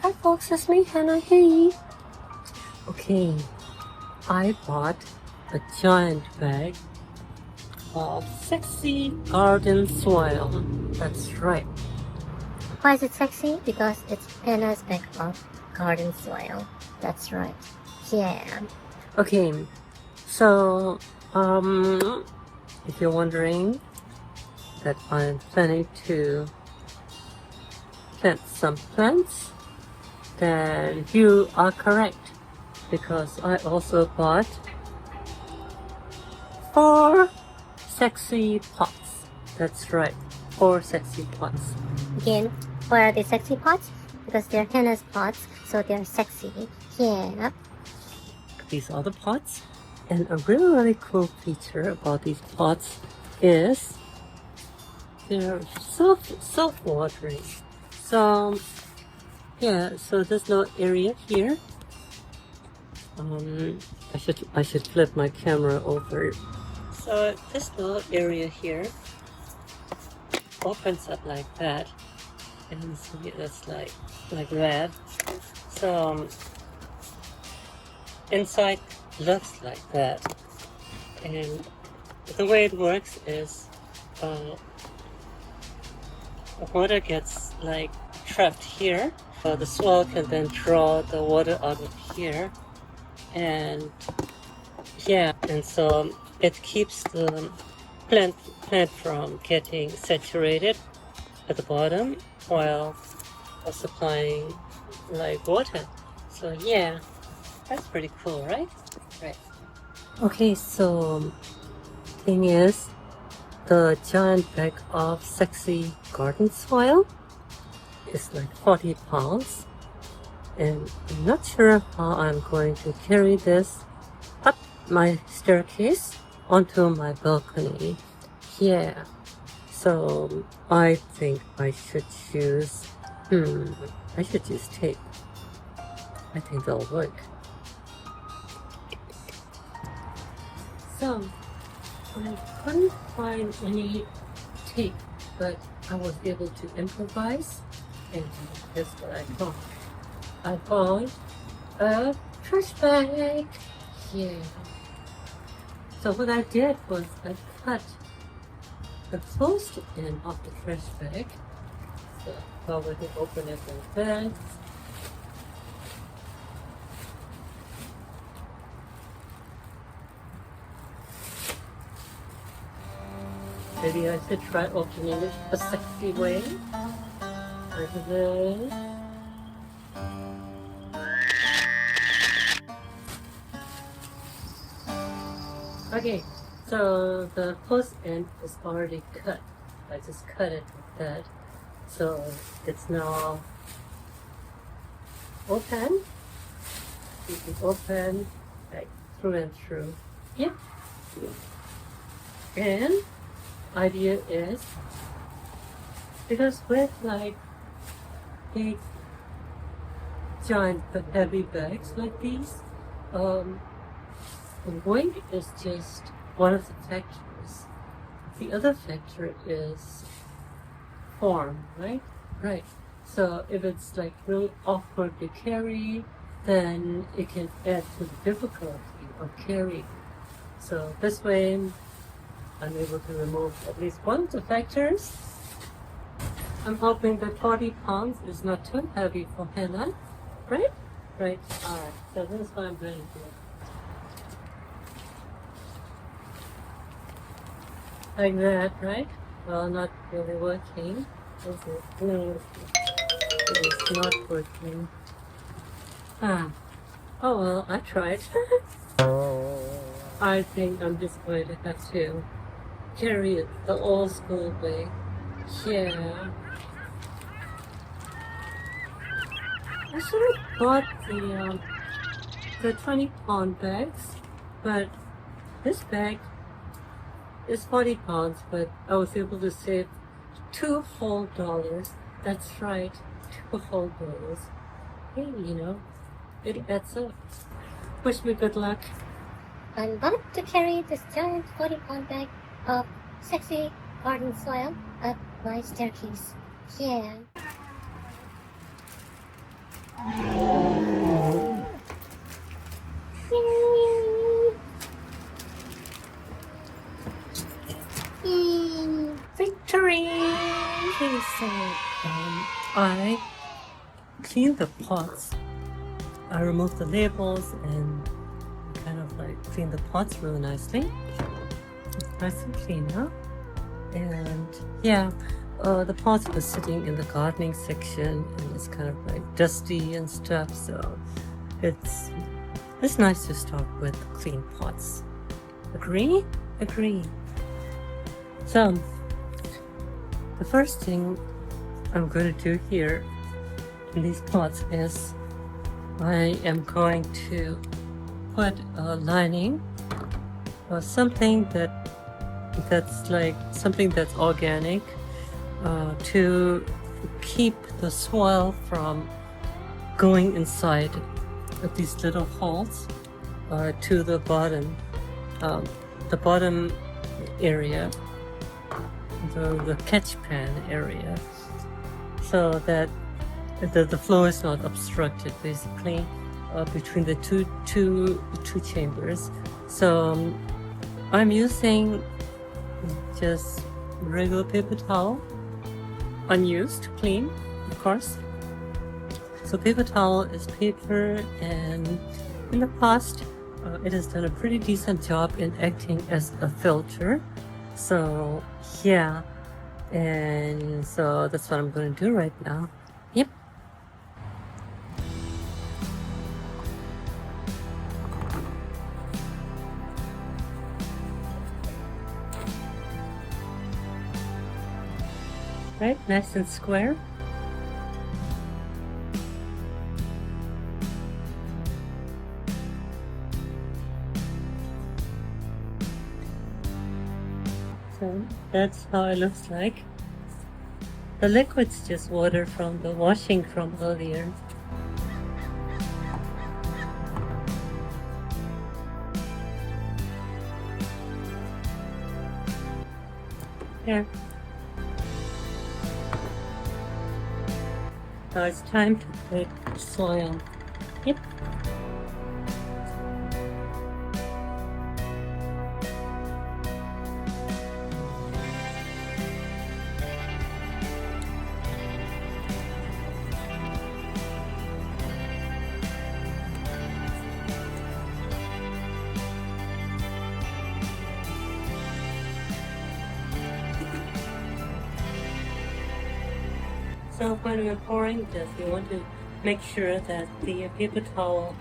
Hi folks, it's me, Henna. Hey. Okay, I bought a giant bag of sexy garden soil. That's right. Why is it sexy? Because it's Henna's bag of garden soil. That's right. Yeah. Okay, so if you're wondering that I'm planning to plant some plants, then you are correct, because I also bought 4 sexy pots. That's right, 4 sexy pots. Again, why are they sexy pots? Because they're Henna's pots, so they're sexy. Yeah. These are the pots, and a really cool feature about these pots is they're self-watering. So yeah, so there's no area here. I should flip my camera over. So this little area here opens up like that, and see it's like that. So inside looks like that, and the way it works is water gets like trapped here. The soil can then draw the water out of here, and yeah, and so it keeps the plant from getting saturated at the bottom while supplying like water. So yeah, that's pretty cool, right? Right. Okay, so thing is, the giant bag of sexy garden soil is like 40 pounds, and I'm not sure how I'm going to carry this up my staircase onto my balcony. Yeah, so I think I should use tape. I think that'll work. So I couldn't find any tape, but I was able to improvise, and that's what I found. I found a trash bag. Yeah. So what I did was I cut the closed end of the trash bag. So we can open it like that. Maybe I should try opening it a sexy way. Like this. Okay, so the closed end is already cut. I just cut it like that. So it's now open. You can open like through and through. Yep. And idea is, because with like big giant but heavy bags like these, the weight is just one of the factors. The other factor is form, right? Right. So if it's like really awkward to carry, then it can add to the difficulty of carrying. So this way, I'm able to remove at least one of the factors. I'm hoping that 40 pounds is not too heavy for Henna, right? Right. Alright, so this is what I'm going to do. Like that, right? Well, not really working. No, it's not working. Oh well, I tried. I think I'm just going to have to carry it the old school way. Yeah. I should have bought the 20-pound bags, but this bag is 40 pounds, but I was able to save $2 whole. That's right, $2 whole. Hey, you know, it adds up. Wish me good luck. I'm about to carry this giant 40-pound bag of sexy garden soil up my staircase. Yeah. Victory! Okay, so I clean the pots. I remove the labels and kind of like clean the pots really nicely. It's nice and clean now. And yeah, the pots were sitting in the gardening section and it's kind of like dusty and stuff. So it's nice to start with clean pots. Agree? Agree. So the first thing I'm going to do here in these pots is I am going to put a lining or something that's like something that's organic to keep the soil from going inside of these little holes to the bottom area, the catch pan area, so that the flow is not obstructed basically between the two chambers. So I'm using just regular paper towel, unused, clean, of course. So paper towel is paper, and in the past it has done a pretty decent job in acting as a filter. So yeah, and so that's what I'm going to do right now. Yep. Right, nice and square. So that's how it looks like. The liquid's just water from the washing from earlier. There. Now it's time to put soil. Yep. So when we're pouring this, we want to make sure that the paper towel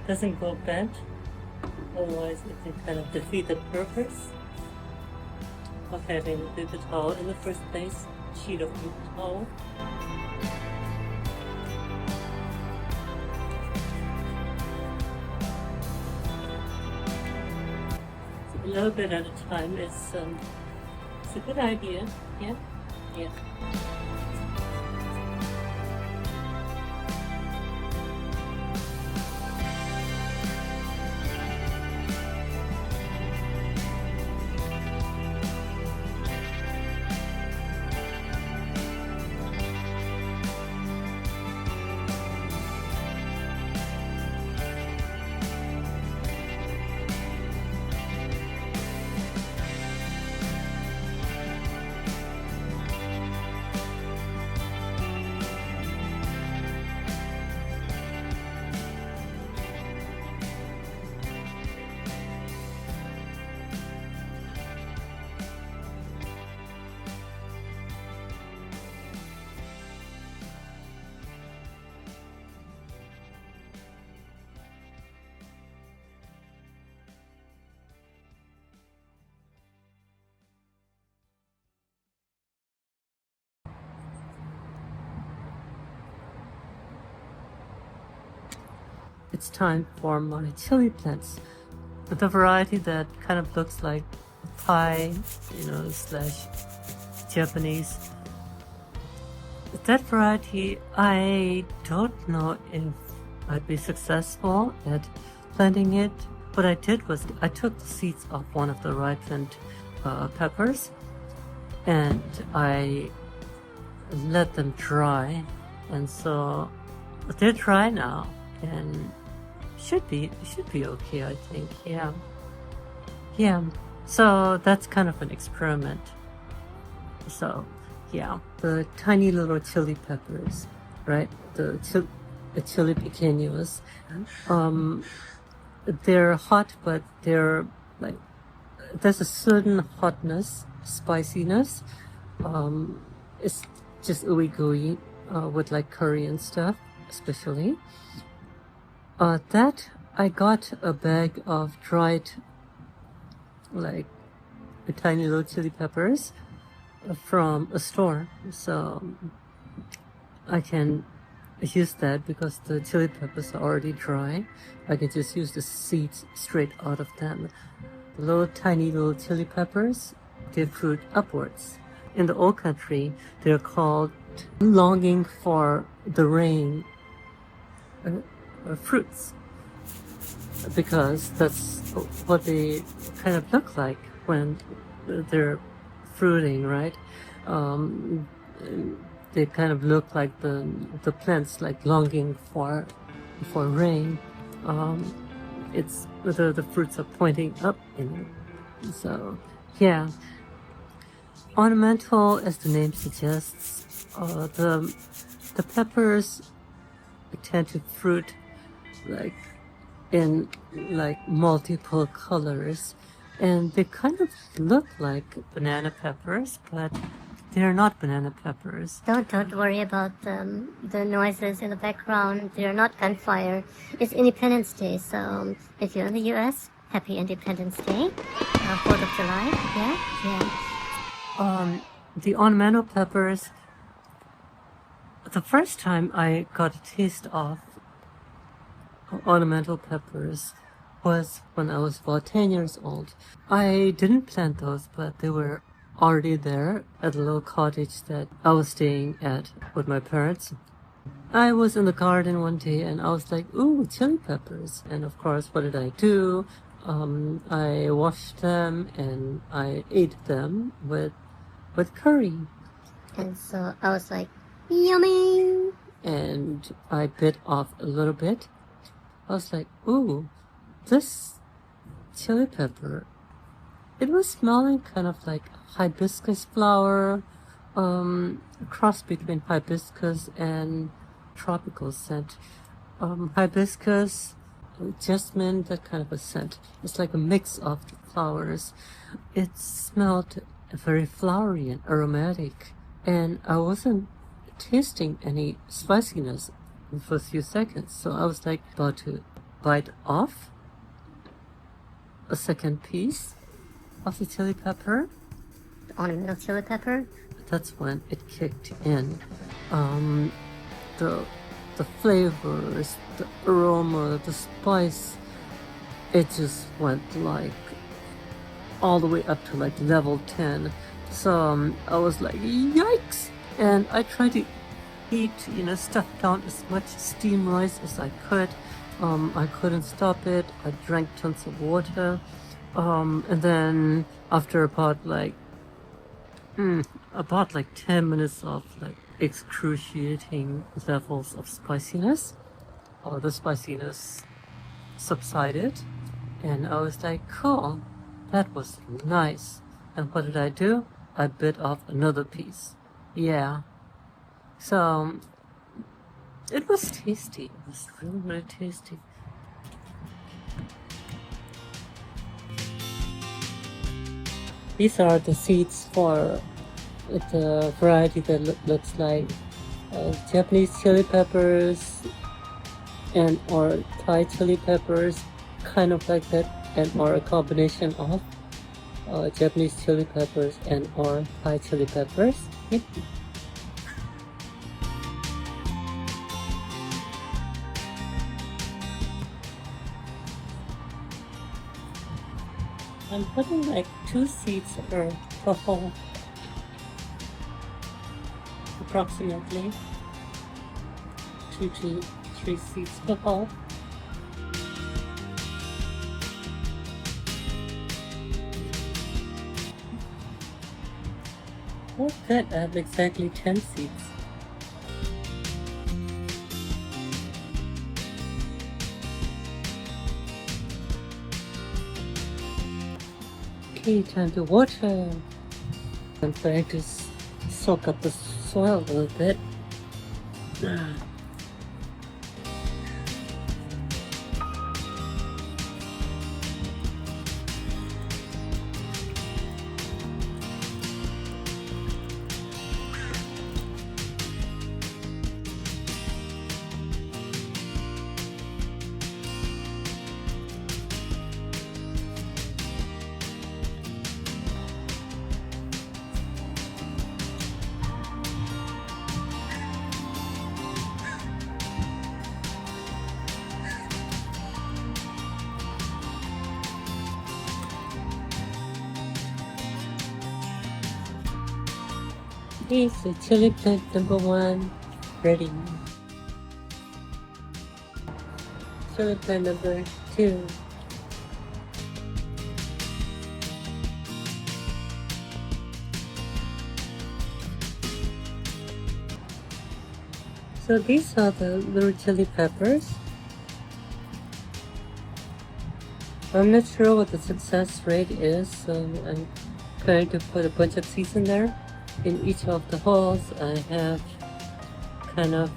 doesn't go bent, otherwise it can kind of defeat the purpose of having the paper towel in the first place, sheet of paper towel. So a little bit at a time is it's a good idea, yeah? Yeah. It's time for my chili plants. The variety that kind of looks like Thai, slash Japanese. That variety, I don't know if I'd be successful at planting it. What I did was I took the seeds off one of the ripened peppers and I let them dry, and so they're dry now and should be okay, I think. Yeah. So that's kind of an experiment. So yeah, the tiny little chili peppers, right? The chili pequeños. They're hot, but they're like there's a certain hotness, spiciness. It's just ooey gooey with like curry and stuff, especially. That I got a bag of dried, like tiny little chili peppers from a store, so I can use that because the chili peppers are already dry. I can just use the seeds straight out of them. The little tiny little chili peppers, they fruit upwards. In the old country, they're called longing for the rain fruits, because that's what they kind of look like when they're fruiting, right? They kind of look like the plants like longing for rain. It's the fruits are pointing up in it. So yeah, ornamental, as the name suggests. The peppers tend to fruit like in like multiple colors, and they kind of look like banana peppers, but they're not banana peppers. Don't worry about the noises in the background. They're not gunfire. It's Independence Day, so if you're in the U.S., happy Independence Day, 4th of July. Yeah. The ornamental peppers. The first time I got a taste of ornamental peppers was when I was about 10 years old. I didn't plant those, but they were already there at a little cottage that I was staying at with my parents. I was in the garden one day and I was like, ooh, chili peppers. And of course, what did I do? I washed them and I ate them with curry. And so I was like, yummy! And I bit off a little bit. I was like, ooh, this chili pepper, it was smelling kind of like hibiscus flower, cross between hibiscus and tropical scent. Hibiscus, jasmine, that kind of a scent. It's like a mix of the flowers. It smelled very flowery and aromatic, and I wasn't tasting any spiciness in the first few seconds. So I was like about to bite off a second piece of the chili pepper. The ornamental chili pepper. That's when it kicked in. The flavors, the aroma, the spice, it just went like all the way up to like level 10. So I was like, yikes! And I tried to eat, stuff down as much steamed rice as I could. I couldn't stop it. I drank tons of water. And then after about 10 minutes of like excruciating levels of spiciness, the spiciness subsided, and I was like, cool, that was nice. And what did I do? I bit off another piece. Yeah. So it was tasty. It was really, really tasty. These are the seeds for the variety that looks like Japanese chili peppers and or Thai chili peppers, kind of like that, and or a combination of Japanese chili peppers and or Thai chili peppers. I'm putting like 2 seeds per hole, approximately 2 to 3 seeds per hole. Oh, good, I have exactly 10 seeds. Okay, time to water. I'm trying to soak up the soil a little bit. Okay, so chili plant number 1 ready. Chili plant number 2. So these are the little chili peppers. I'm not sure what the success rate is, so I'm going to put a bunch of seeds in there. In each of the holes, I have kind of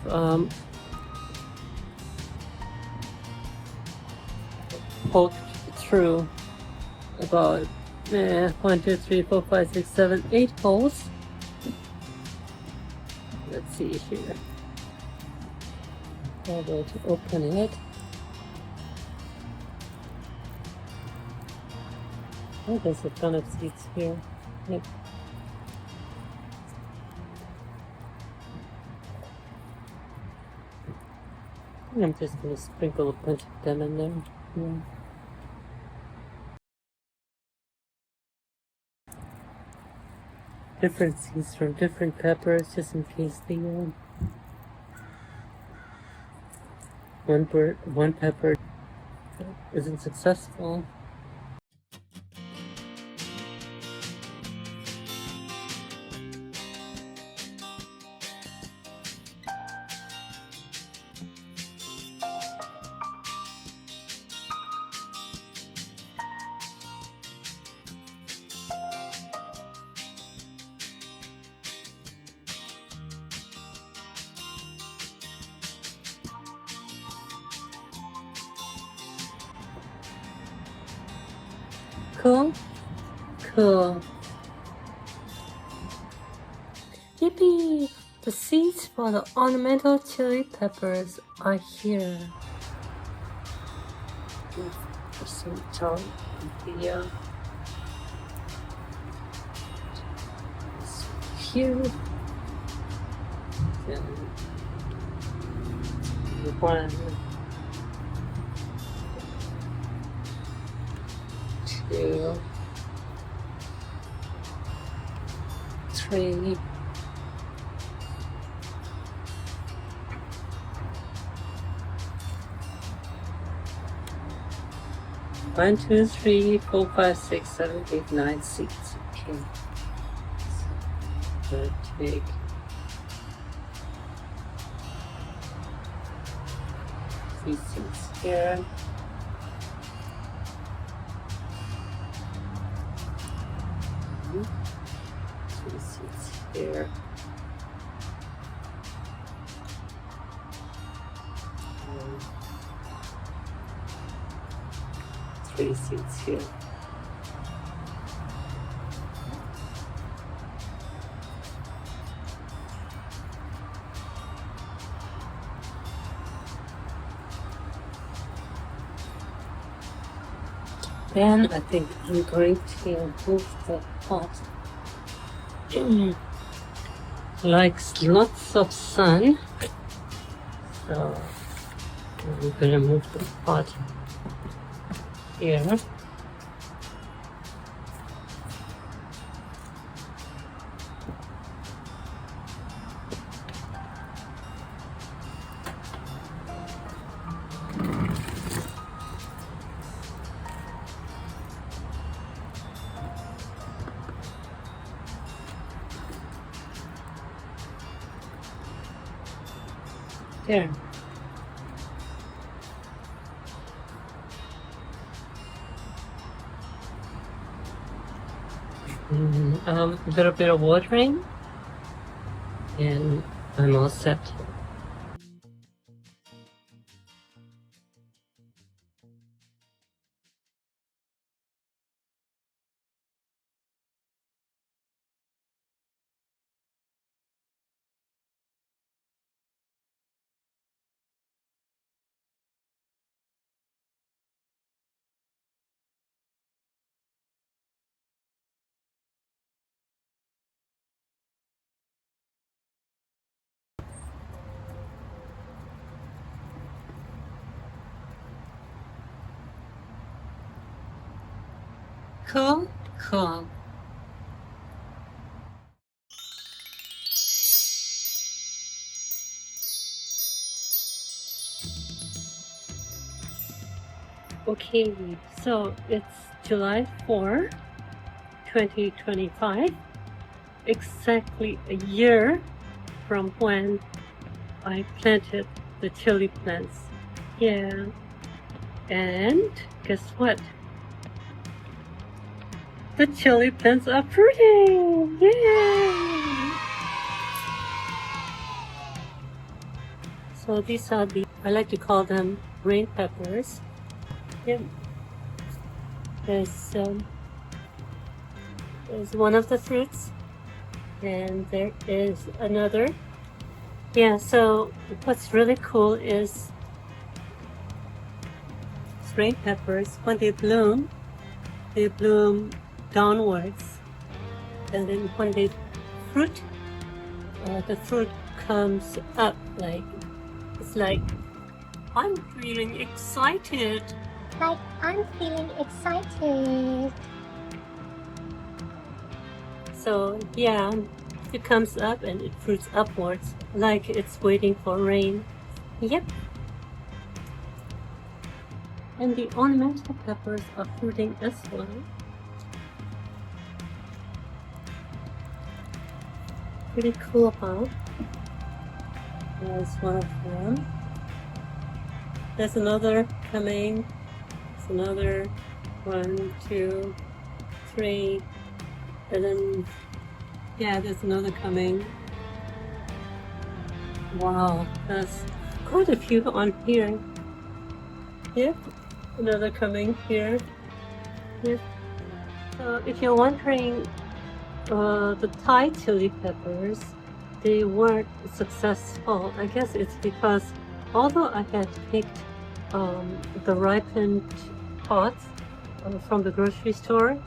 poked through about 1, 2, 3, 4, 5, 6, 7, 8 holes. Let's see here. I'll go to open it. Oh, there's a ton of seeds here. Yep. I'm just going to sprinkle a bunch of them in there. Yeah. Different seeds from different peppers, just in case the one pepper isn't successful. Cool? Cool. Yippee! The seeds for the ornamental chili peppers are here. For some time here. Here. And 1, 2, 3, 1, 2, 3, 4, 5, 6, 7, 8, 9 seeds. Okay. So take 3 seeds here. Three seeds here. And 3 seeds here. Then I think I'm going to move the pot. Likes lots of sun, so I'm gonna move the pot here. There. A little bit of watering, and I'm all set. Cool, cool. Okay, so it's July 4, 2025, exactly a year from when I planted the chili plants. Yeah, and guess what? The chili plants are fruiting! Yay! So these are I like to call them rain peppers. Yeah. There's one of the fruits, and there is another. Yeah, so what's really cool is rain peppers, when they bloom downwards, and then when they fruit, the fruit comes up like, it's like, I'm feeling excited. Like, I'm feeling excited. So yeah, it comes up and it fruits upwards, like it's waiting for rain. Yep. And the ornamental peppers are fruiting as well. Pretty cool, huh? There's one of them. There's another coming. There's another 1, 2, 3, and then yeah, there's another coming. Wow, that's quite a few on here. Yep, another coming here. Yep. So if you're wondering, the Thai chili peppers, they weren't successful. I guess it's because although I had picked the ripened pots from the grocery store,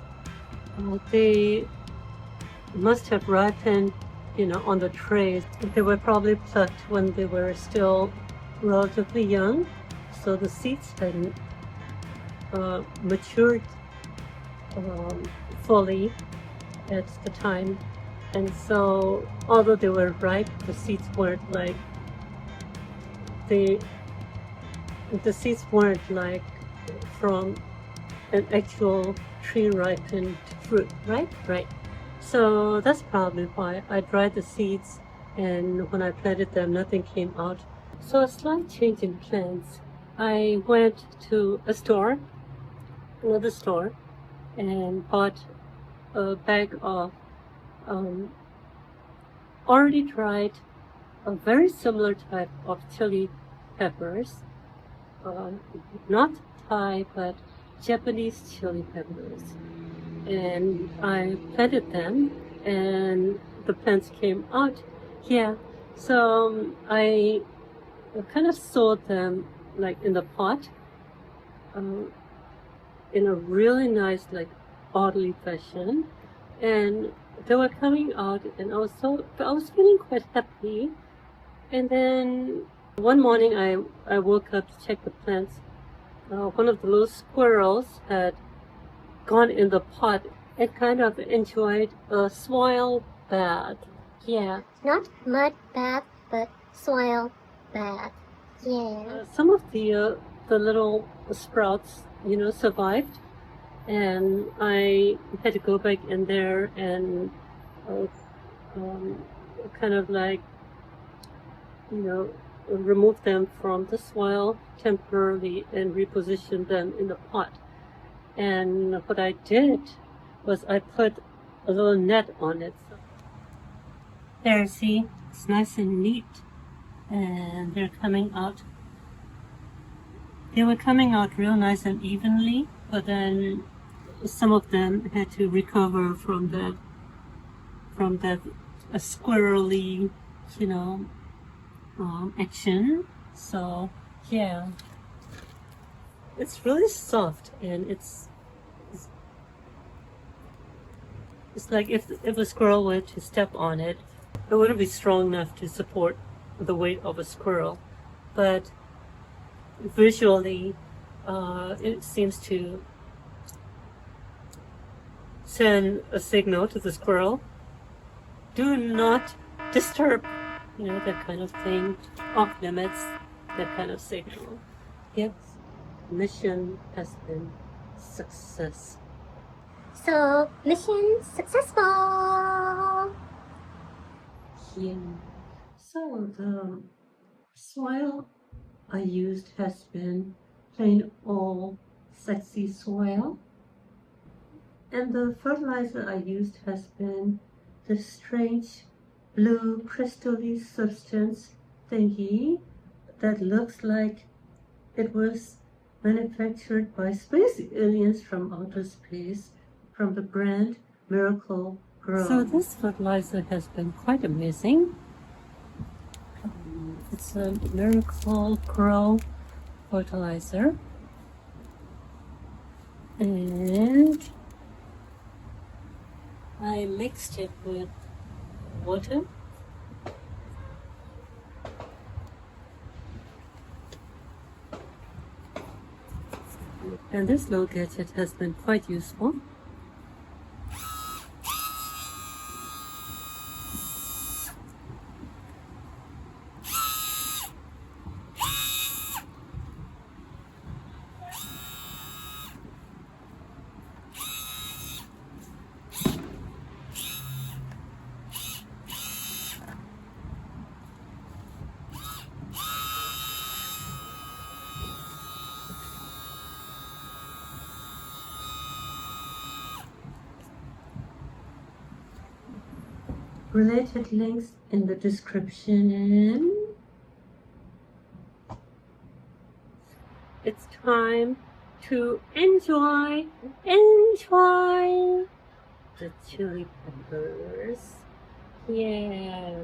they must have ripened, on the trays. They were probably plucked when they were still relatively young, so the seeds hadn't matured fully at the time. And so although they were ripe, the seeds weren't like the seeds weren't like from an actual tree ripened fruit, right? Right. So that's probably why I dried the seeds, and when I planted them, nothing came out. So a slight change in plans. I went to another store, and bought a bag of already dried, a very similar type of chili peppers, not Thai, but Japanese chili peppers. And I planted them, and the plants came out. Yeah, so I kind of sowed them like in the pot, in a really nice, like, orderly fashion, and they were coming out, and I was feeling quite happy. And then one morning I woke up to check the plants. One of the little squirrels had gone in the pot and kind of enjoyed a soil bath. Yeah. Not mud bath, but soil bath. Yeah. Some of the little sprouts, survived, and I had to go back in there and kind of like, remove them from the soil temporarily and reposition them in the pot. And what I did was I put a little net on it. So there, see, it's nice and neat, and they're coming out. They were coming out real nice and evenly, but then some of them had to recover from that squirrely, you know, action. So yeah, it's really soft, and it's like if a squirrel were to step on it, it wouldn't be strong enough to support the weight of a squirrel, but visually it seems to send a signal to the squirrel: do not disturb, you know, that kind of thing, off limits, that kind of signal. Yep, mission has been success. So, mission successful! Yeah. So the soil I used has been plain old sexy soil, and the fertilizer I used has been this strange blue crystally substance thingy that looks like it was manufactured by space aliens from outer space, from the brand Miracle Grow. So this fertilizer has been quite amazing. It's a Miracle Grow fertilizer, and I mixed it with water. And this little gadget has been quite useful. Related links in the description. It's time to enjoy the chili peppers. Yeah.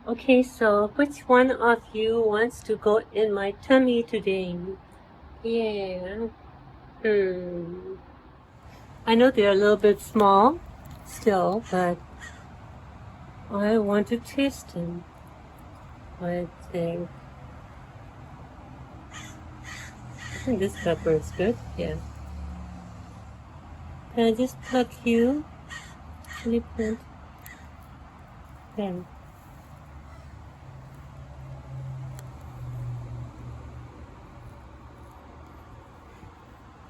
Okay, so which one of you wants to go in my tummy today? Yeah. I know they're a little bit small still, but I want to taste them. I think this pepper is good. Yeah. Can I just pluck you? Chili plant. There.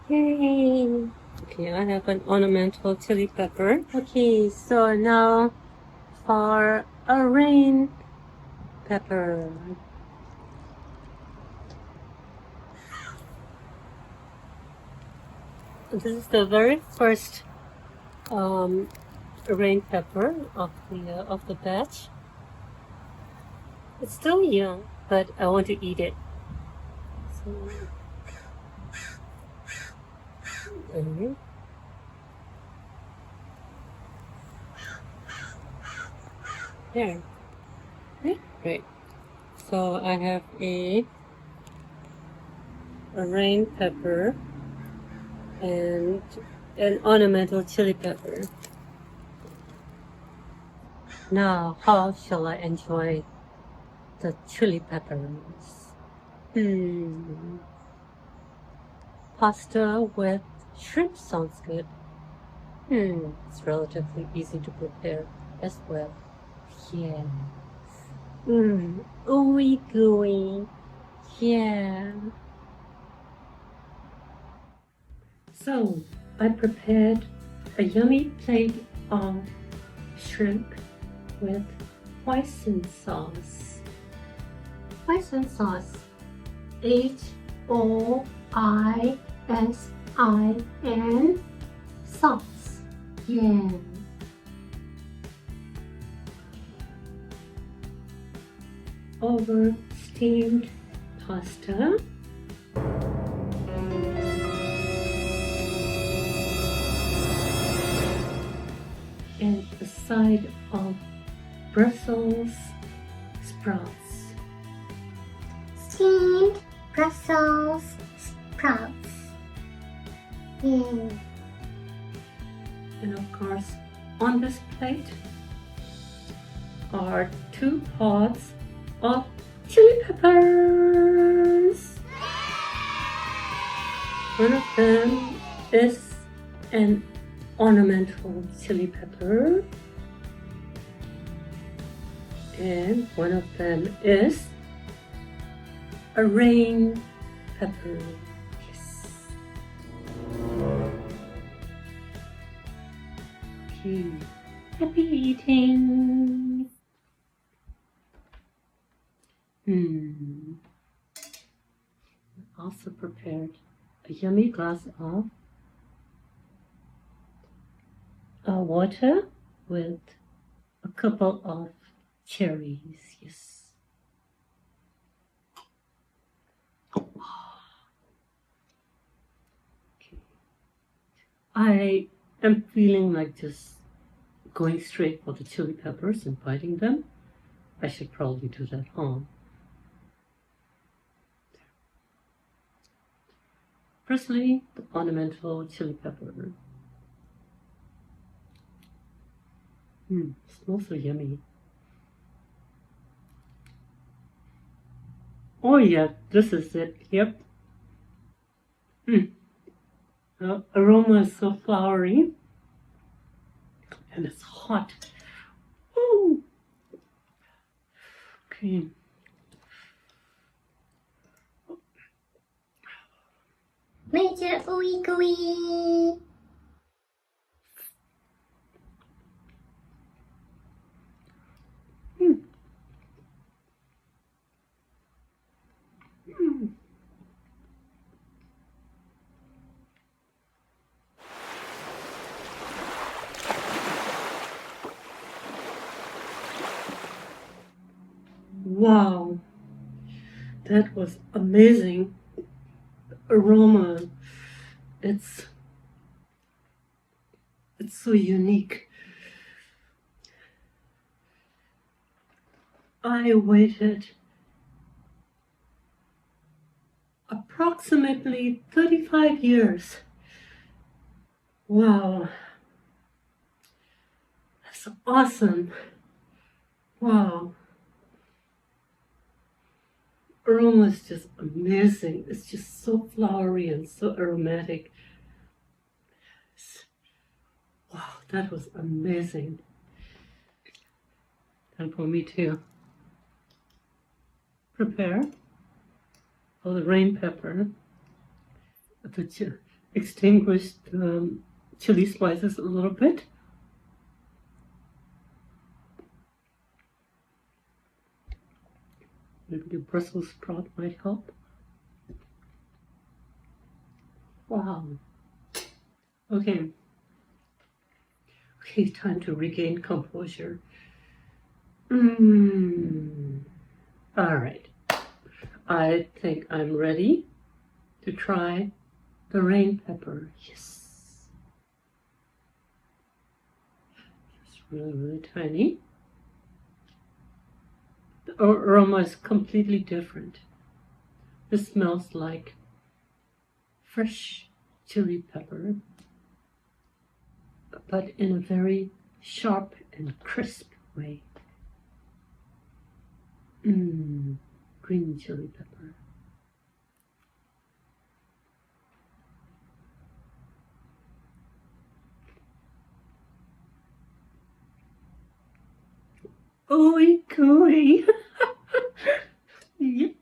Yay! Okay, I have an ornamental chili pepper. Okay, so now for a rain pepper. This is the very first rain pepper of the batch. It's still young, but I want to eat it. So, there. Okay, great. So I have a rain pepper and an ornamental chili pepper. Now, how shall I enjoy the chili peppers? Pasta with shrimp sounds good. It's relatively easy to prepare as well. Yeah. Ooey gooey. Yeah. So, I prepared a yummy plate of shrimp with hoisin sauce. Hoisin sauce. Hoisin sauce. Yeah. Over steamed pasta. And a side of Brussels sprouts. Steamed Brussels sprouts. Yeah. And of course, on this plate are 2 pods of chili peppers. One of them is an ornamental chili pepper, and one of them is a rain pepper. Yes. Okay. Happy eating. Also prepared a yummy glass of water with a couple of cherries. Yes. Okay. I am feeling like just going straight for the chili peppers and biting them. I should probably do that, huh? Firstly, the ornamental chili pepper. Smells so yummy. Oh yeah, this is it. Yep. The aroma is so flowery, and it's hot. Ooh. Okay. Major ooey gooey. Wow, that was amazing. Aroma. It's so unique. I waited approximately 35 years. Wow. That's awesome. Wow. Aroma is just amazing. It's just so flowery and so aromatic. Wow, that was amazing. And for me to prepare for the rain pepper, to extinguish the chili spices a little bit. Maybe the Brussels sprout might help. Wow. Okay. Okay, time to regain composure. All right. I think I'm ready to try the rain pepper. Yes. It's really, really tiny. The aroma is completely different. This smells like fresh chili pepper, but in a very sharp and crisp way. Green chili pepper. Ooey gooey. Yep.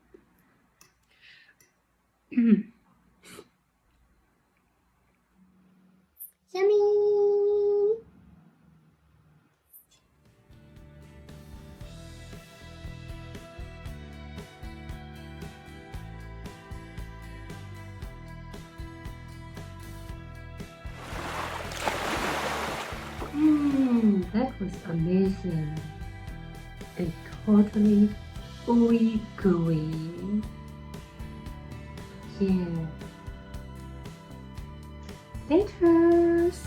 Yummy. was amazing and totally ooey gooey. Yeah. Laters.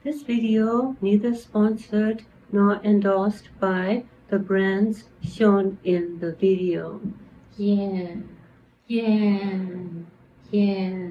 This video neither sponsored nor endorsed by the brands shown in the video. Yeah, yeah, yeah.